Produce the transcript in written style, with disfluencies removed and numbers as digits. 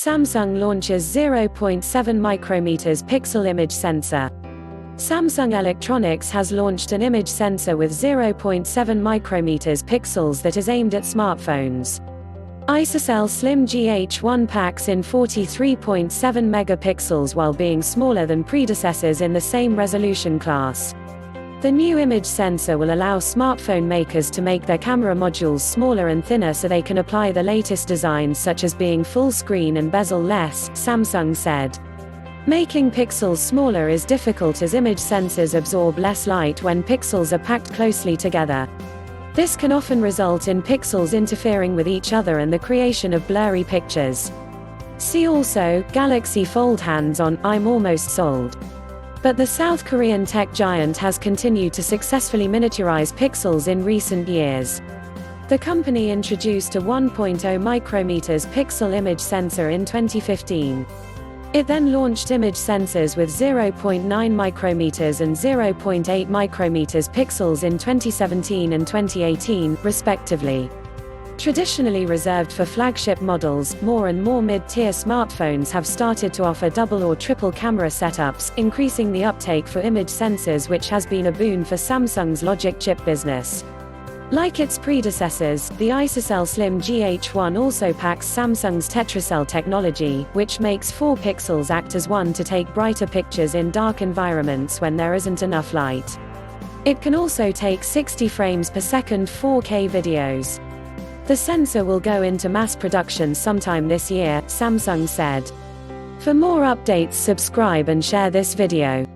Samsung launches 0.7 micrometers pixel image sensor. Samsung Electronics has launched an image sensor with 0.7 micrometers pixels that is aimed at smartphones. ISOCELL Slim GH1 packs in 43.7 megapixels while being smaller than predecessors in the same resolution class. The new image sensor will allow smartphone makers to make their camera modules smaller and thinner so they can apply the latest designs such as being full screen and bezel-less, Samsung said. Making pixels smaller is difficult as image sensors absorb less light when pixels are packed closely together. This can often result in pixels interfering with each other and the creation of blurry pictures. See also, Galaxy Fold hands-on, I'm almost sold. But the South Korean tech giant has continued to successfully miniaturize pixels in recent years. The company introduced a 1.0 micrometers pixel image sensor in 2015. It then launched image sensors with 0.9 micrometers and 0.8 micrometers pixels in 2017 and 2018, respectively. Traditionally reserved for flagship models, more and more mid-tier smartphones have started to offer double or triple camera setups, increasing the uptake for image sensors, which has been a boon for Samsung's logic chip business. Like its predecessors, the ISOCELL Slim GH1 also packs Samsung's tetracell technology, which makes 4 pixels act as one to take brighter pictures in dark environments when there isn't enough light. It can also take 60 frames per second 4K videos. The sensor will go into mass production sometime this year, Samsung said. For more updates, subscribe and share this video.